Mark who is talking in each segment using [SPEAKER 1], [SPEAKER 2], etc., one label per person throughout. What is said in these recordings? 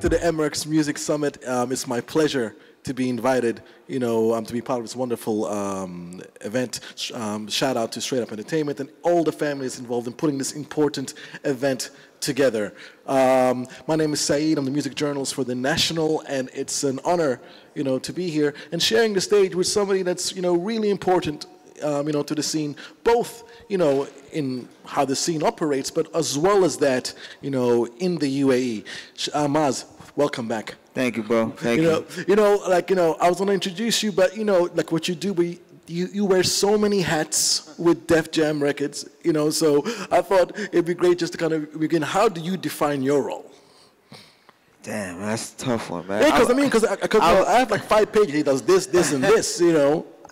[SPEAKER 1] to the Emirates Music Summit. It's my pleasure to be invited, to be part of this wonderful event. Shout out to Straight Up Entertainment and all the families involved in putting this important event together. My name is Saeed. I'm the music journalist for The National, and it's an honor, to be here and sharing the stage with somebody that's, really important, to the scene, both, in how the scene operates, but as well as that, in the UAE. Maz, welcome back.
[SPEAKER 2] Thank you, bro. Thank you.
[SPEAKER 1] I was going to introduce you, but, like what you do, you wear so many hats with Def Jam Records, so I thought it'd be great just to kind of begin. How do you define your role?
[SPEAKER 2] Damn, that's a tough one, man.
[SPEAKER 1] Yeah, because I have like 5 pages. He does this, and this,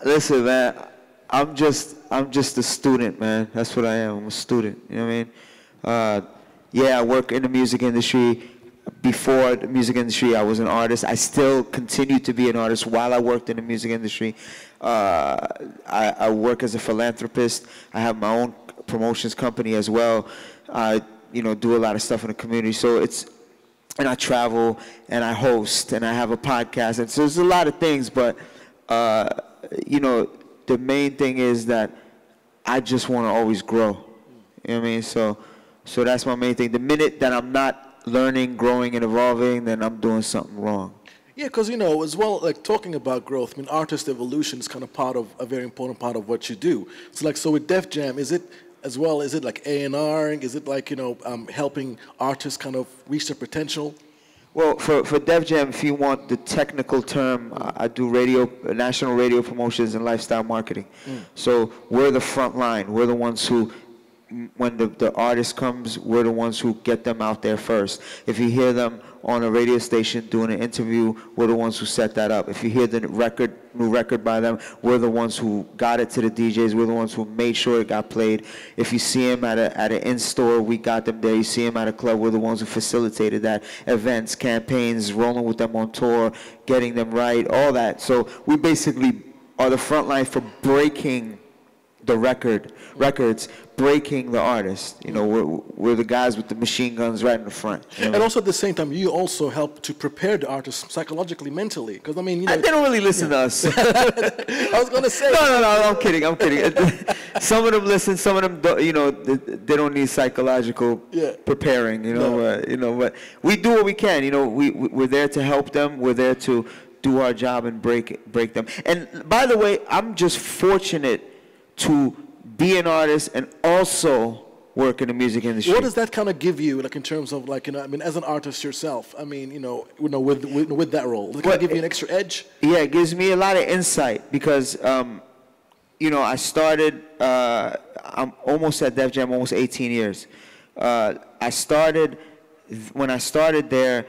[SPEAKER 2] Listen, man, I'm just a student, man. That's what I am. I'm a student. You know what I mean? Yeah, I work in the music industry. Before the music industry, I was an artist. I still continue to be an artist while I worked in the music industry. I work as a philanthropist. I have my own promotions company as well. I, do a lot of stuff in the community. So and I travel and I host and I have a podcast. And so there's a lot of things, but, the main thing is that I just want to always grow. You know what I mean? So that's my main thing. The minute that I'm not learning, growing, and evolving, then I'm doing something wrong.
[SPEAKER 1] Yeah, because, as well, like talking about growth, artist evolution is kind of a very important part of what you do. So with Def Jam, is it like A&R? Is it like, helping artists kind of reach their potential?
[SPEAKER 2] Well, for Def Jam, if you want the technical term, I do national radio promotions and lifestyle marketing. So we're the front line. We're the ones who, when the artist comes, we're the ones who get them out there first. If you hear them on a radio station doing an interview, we're the ones who set that up. If you hear the new record by them, we're the ones who got it to the DJs. We're the ones who made sure it got played. If you see them at an in-store, we got them there. You see them at a club, we're the ones who facilitated that. Events, campaigns, rolling with them on tour, getting them right, all that. So we basically are the front line for breaking the records, breaking the artist. We're the guys with the machine guns right in the front.
[SPEAKER 1] And also at the same time, you also help to prepare the artist psychologically, mentally. Because they
[SPEAKER 2] don't really listen to us.
[SPEAKER 1] I was gonna say.
[SPEAKER 2] No, I'm kidding. Some of them listen. Some of them, they don't need psychological preparing. But we do what we can. We're there to help them. We're there to do our job and break them. And by the way, I'm just fortunate to be an artist and also work in the music industry.
[SPEAKER 1] What does that kind of give you, like in terms of like, as an artist yourself? With that role, does it kind of give you an extra edge?
[SPEAKER 2] Yeah, it gives me a lot of insight because, I started. I'm almost at Def Jam, almost 18 years. When I started there,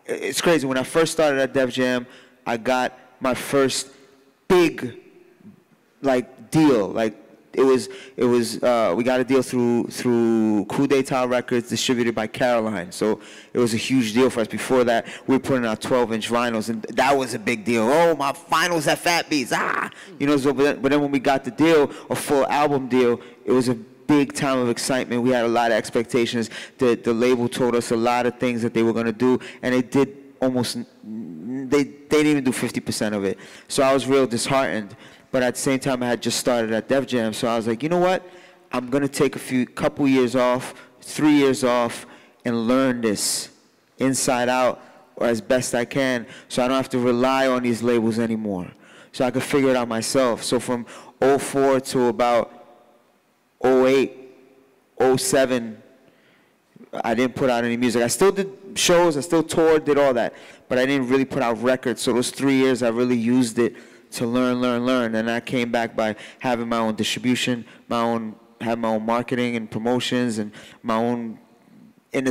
[SPEAKER 2] it's crazy. When I first started at Def Jam, I got my first big deal. We got a deal through Coup d'Etat Records, distributed by Caroline. So it was a huge deal for us. Before that, we were putting out 12-inch vinyls, and that was a big deal. Oh, my vinyls at Fat Beats, So, but then when we got the deal, a full album deal, it was a big time of excitement. We had a lot of expectations. The label told us a lot of things that they were going to do, and they did almost. They didn't even do 50% of it. So I was real disheartened. But at the same time, I had just started at Def Jam, so I was like, you know what? I'm gonna take couple years off, 3 years off, and learn this inside out, or as best I can, so I don't have to rely on these labels anymore. So I could figure it out myself. So from 04 to about 08, 07, I didn't put out any music. I still did shows, I still toured, did all that, but I didn't really put out records. So those 3 years, I really used it to learn, and I came back by having my own distribution, have my own marketing and promotions, and my own, in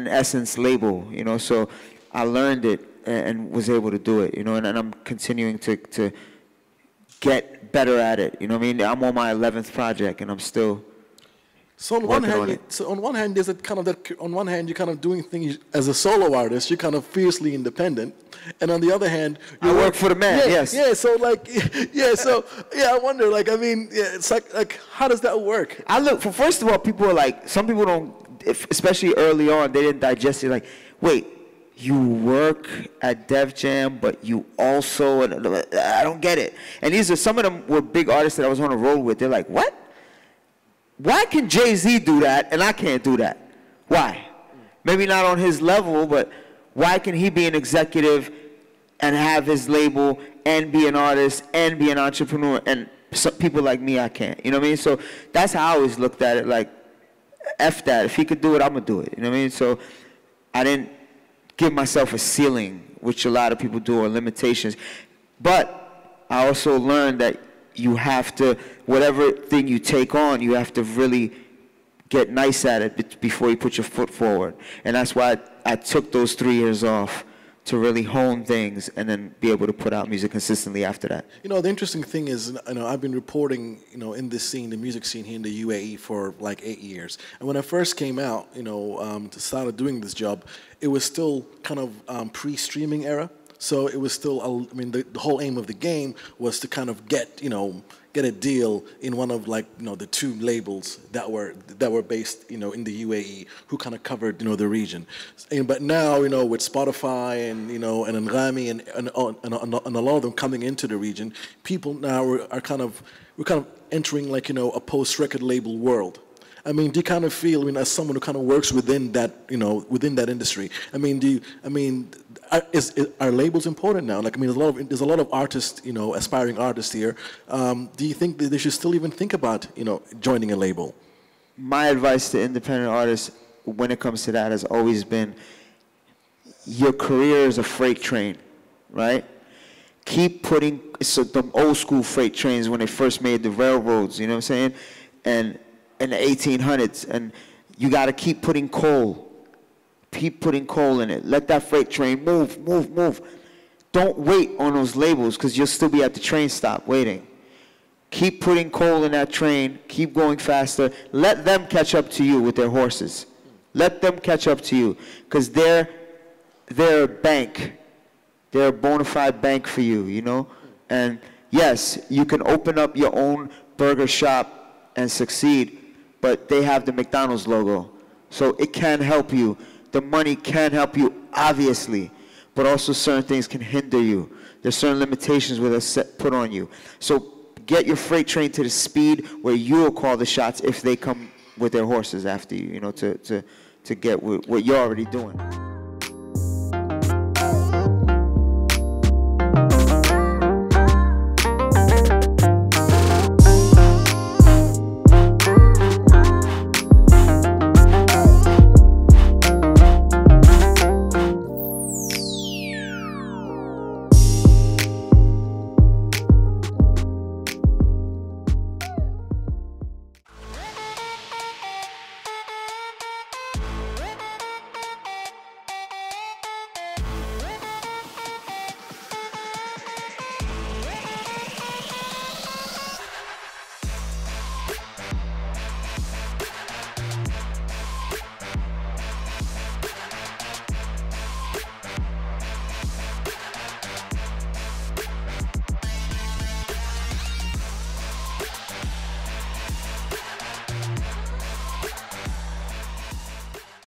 [SPEAKER 2] essence, label. So I learned it and was able to do it. And I'm continuing to get better at it. I'm on my 11th project, and I'm still.
[SPEAKER 1] So on one hand, there's a kind of that. On one hand, you're kind of doing things as a solo artist. You're kind of fiercely independent, and on the other hand, you
[SPEAKER 2] work for the man. Yes.
[SPEAKER 1] Yeah. So I wonder. It's like how does that work?
[SPEAKER 2] First of all, people are like, some people don't especially early on, they didn't digest it. Like, wait, you work at Def Jam, but you also, I don't get it. And these are, some of them were big artists that I was on a road with. They're like, what? Why can Jay-Z do that and I can't do that? Why? Maybe not on his level, but why can he be an executive and have his label and be an artist and be an entrepreneur, and some people like me, I can't? You know what I mean? So that's how I always looked at it, like, F that. If he could do it, I'm going to do it. You know what I mean? So I didn't give myself a ceiling, which a lot of people do, or limitations. But I also learned that you have to, whatever thing you take on, you have to really get nice at it before you put your foot forward. And that's why I took those 3 years off, to really hone things and then be able to put out music consistently after that.
[SPEAKER 1] You know, the interesting thing is, you know, I've been reporting, you know, in this scene, the music scene here in the UAE for like 8 years. And when I first came out, you know, started doing this job, it was still kind of pre-streaming era. So it was still, I mean, the whole aim of the game was to kind of get, you know, get a deal in one of, like, you know, the 2 labels that were based, you know, in the UAE, who kind of covered, you know, the region. But now, you know, with Spotify and, you know, and Anghami and a lot of them coming into the region, people now we're kind of entering, like, you know, a post-record label world. I mean, do you kind of feel, I mean, as someone who kind of works within that, you know, within that industry, I mean, are labels important now? Like, I mean, there's a lot of artists, you know, aspiring artists here. Do you think that they should still even think about, you know, joining a label?
[SPEAKER 2] My advice to independent artists when it comes to that has always been, your career is a freight train, right? Keep putting, so the old school freight trains when they first made the railroads, you know what I'm saying? And in the 1800s, and you got to keep putting coal. Keep putting coal in it. Let that freight train move, move, move. Don't wait on those labels, because you'll still be at the train stop waiting. Keep putting coal in that train. Keep going faster. Let them catch up to you with their horses. Let them catch up to you, because they're a bank. They're a bona fide bank for you, you know? And yes, you can open up your own burger shop and succeed, but they have the McDonald's logo. So it can help you. The money can help you, obviously, but also certain things can hinder you. There's certain limitations where they're put on you. So get your freight train to the speed where you'll call the shots if they come with their horses after you, you know, to get what you're already doing.